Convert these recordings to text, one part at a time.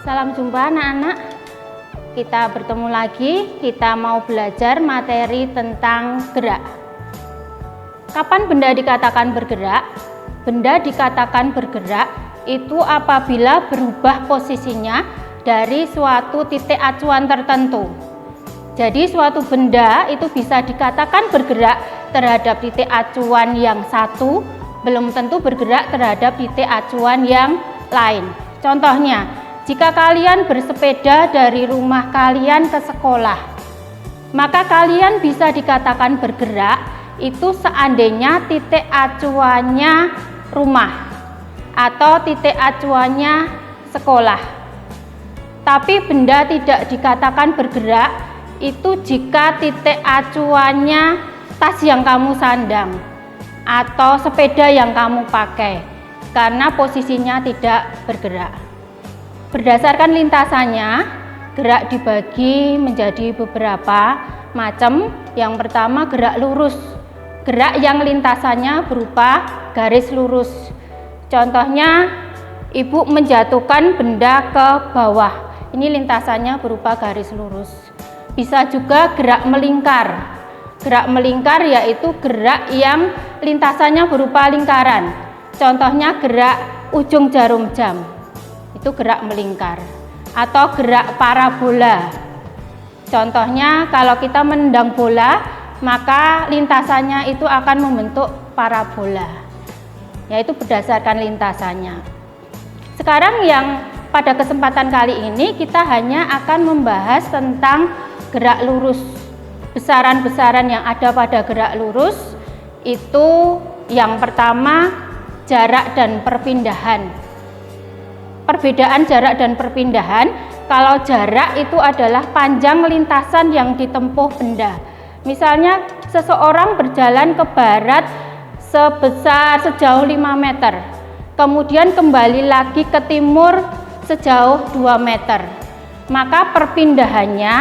Salam jumpa anak-anak. Kita bertemu lagi, kita mau belajar materi tentang gerak. Kapan benda dikatakan bergerak? Benda dikatakan bergerak itu apabila berubah posisinya dari suatu titik acuan tertentu. Jadi suatu benda itu bisa dikatakan bergerak terhadap titik acuan yang satu, belum tentu bergerak terhadap titik acuan yang lain. Contohnya, jika kalian bersepeda dari rumah kalian ke sekolah, maka kalian bisa dikatakan bergerak itu seandainya titik acuannya rumah atau titik acuannya sekolah. Tapi benda tidak dikatakan bergerak itu jika titik acuannya tas yang kamu sandang atau sepeda yang kamu pakai, karena posisinya tidak bergerak. Berdasarkan lintasannya, gerak dibagi menjadi beberapa macam. Yang pertama, gerak lurus. Gerak yang lintasannya berupa garis lurus. Contohnya, ibu menjatuhkan benda ke bawah. Ini lintasannya berupa garis lurus. Bisa juga gerak melingkar. Gerak melingkar yaitu gerak yang lintasannya berupa lingkaran. Contohnya gerak ujung jarum jam. Itu gerak melingkar. Atau gerak parabola. Contohnya kalau kita menendang bola, maka lintasannya itu akan membentuk parabola. Yaitu berdasarkan lintasannya. Sekarang yang pada kesempatan kali ini kita hanya akan membahas tentang gerak lurus. Besaran-besaran yang ada pada gerak lurus itu yang pertama jarak dan perpindahan. Perbedaan jarak dan perpindahan, kalau jarak itu adalah panjang lintasan yang ditempuh benda. Misalnya seseorang berjalan ke barat sejauh 5 meter, kemudian kembali lagi ke timur sejauh 2 meter. Maka perpindahannya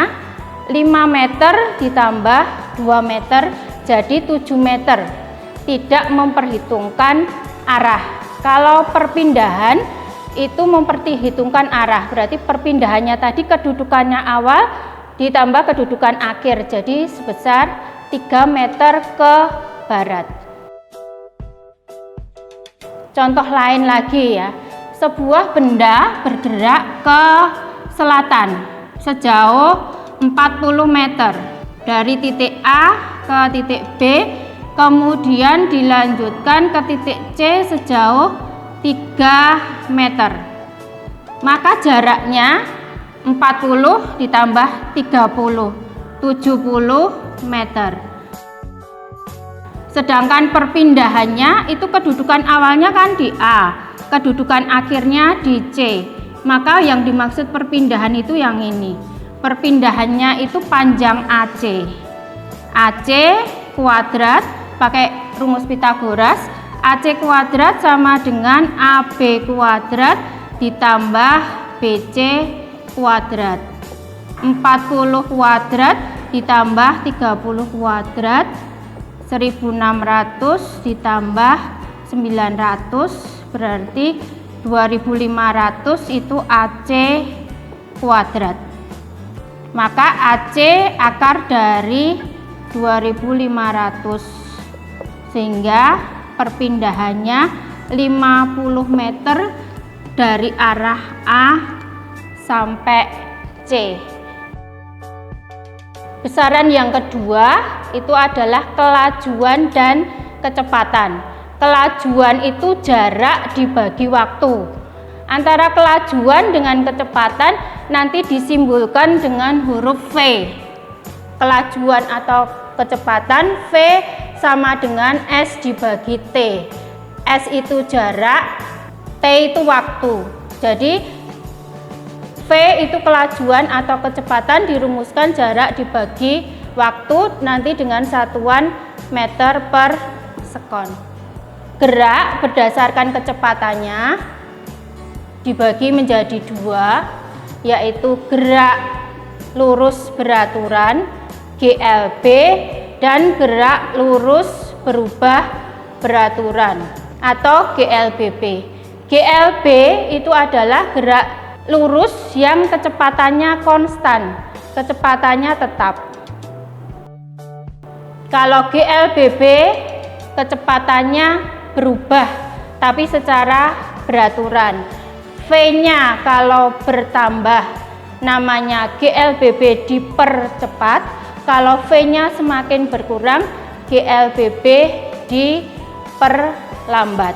5 meter ditambah 2 meter jadi 7 meter. Tidak memperhitungkan arah. Kalau perpindahan itu memperhitungkan arah, berarti perpindahannya tadi kedudukannya awal ditambah kedudukan akhir, jadi sebesar 3 meter ke barat. Contoh lain lagi ya, sebuah benda bergerak ke selatan sejauh 40 meter dari titik A ke titik B, kemudian dilanjutkan ke titik C sejauh 3 meter. Maka jaraknya 40 ditambah 30, 70 meter. Sedangkan perpindahannya itu kedudukan awalnya kan di A, kedudukan akhirnya di C. Maka yang dimaksud perpindahan itu yang ini. Perpindahannya itu panjang AC. AC kuadrat pakai rumus Pitagoras. AC kuadrat sama dengan AB kuadrat ditambah BC kuadrat. 40 kuadrat ditambah 30 kuadrat, 1600 ditambah 900 berarti 2500 itu AC kuadrat. Maka AC akar dari 2500 sehingga perpindahannya 50 meter dari arah A sampai C. Besaran yang kedua itu adalah kelajuan dan kecepatan. Kelajuan itu jarak dibagi waktu. Antara kelajuan dengan kecepatan nanti disimbolkan dengan huruf V. Kelajuan atau kecepatan V sama dengan S dibagi T. S itu jarak, T itu waktu. Jadi V itu kelajuan atau kecepatan dirumuskan jarak dibagi waktu nanti dengan satuan meter per sekon. Gerak berdasarkan kecepatannya dibagi menjadi dua, yaitu gerak lurus beraturan GLB dan gerak lurus berubah beraturan atau GLBB. GLB itu adalah gerak lurus yang kecepatannya konstan, kecepatannya tetap. Kalau GLBB kecepatannya berubah tapi secara beraturan. V-nya kalau bertambah namanya GLBB dipercepat, kalau V-nya semakin berkurang GLBB diperlambat.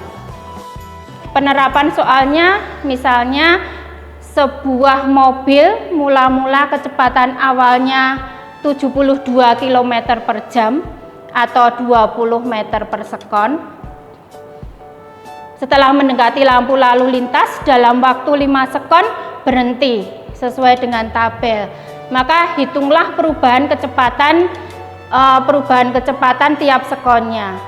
Penerapan soalnya misalnya sebuah mobil mula-mula kecepatan awalnya 72 km per jam atau 20 meter per sekon. Setelah mendekati lampu lalu lintas dalam waktu 5 sekon berhenti sesuai dengan tabel. Maka hitunglah perubahan kecepatan tiap sekonnya.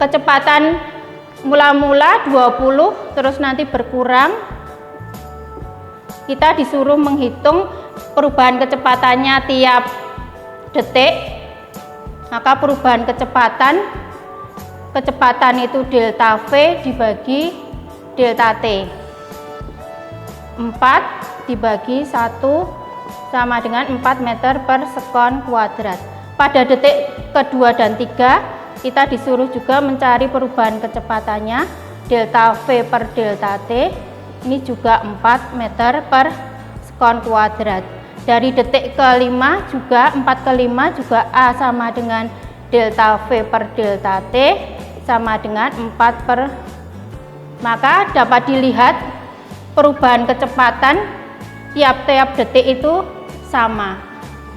Kecepatan mula-mula 20 terus nanti berkurang. Kita disuruh menghitung perubahan kecepatannya tiap detik. Maka perubahan kecepatan itu delta V dibagi delta T. 4 dibagi 1 sama dengan 4 meter per sekon kuadrat. Pada detik kedua dan 3 kita disuruh juga mencari perubahan kecepatannya delta V per delta T. Ini juga 4 meter per sekon kuadrat. Dari detik ke-5 juga 4 ke-5 juga A sama dengan delta V per delta T sama dengan 4 per. Maka dapat dilihat perubahan kecepatan tiap-tiap detik itu sama.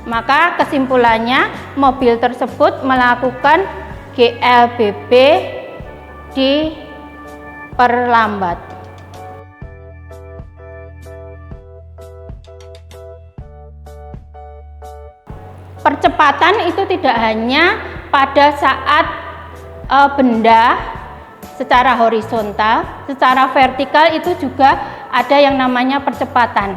Maka kesimpulannya mobil tersebut melakukan GLBB diperlambat. Percepatan itu tidak hanya pada saat benda secara horizontal, secara vertikal itu juga ada yang namanya percepatan.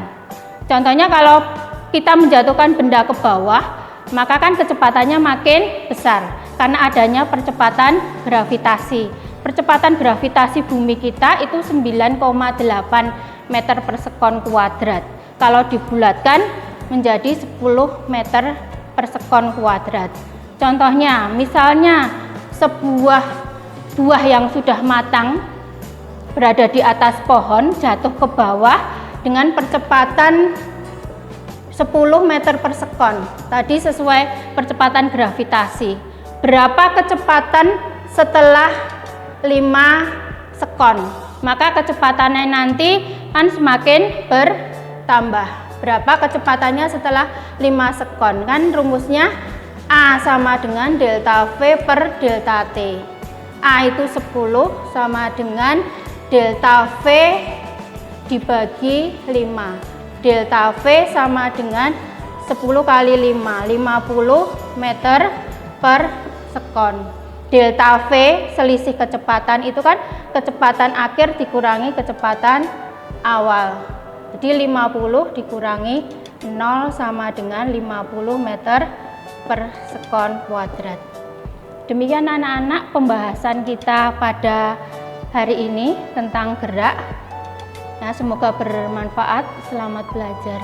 Contohnya kalau kita menjatuhkan benda ke bawah, maka kan kecepatannya makin besar karena adanya percepatan gravitasi. Percepatan gravitasi bumi kita itu 9,8 meter per sekon kuadrat. Kalau dibulatkan menjadi 10 meter per sekon kuadrat. Contohnya, misalnya sebuah buah yang sudah matang berada di atas pohon jatuh ke bawah dengan percepatan 10 meter per sekon. Tadi sesuai percepatan gravitasi. Berapa kecepatan setelah 5 sekon? Maka kecepatannya nanti kan semakin bertambah. Berapa kecepatannya setelah 5 sekon? Kan rumusnya A sama dengan delta V per delta T. A itu 10 sama dengan delta V dibagi 5. Delta V sama dengan 10 kali 5, 50 meter per sekon. Delta V selisih kecepatan itu kan kecepatan akhir dikurangi kecepatan awal. Jadi 50 dikurangi 0 sama dengan 50 meter per sekon kuadrat. Demikian anak-anak pembahasan kita pada hari ini tentang gerak. Nah, semoga bermanfaat. Selamat belajar.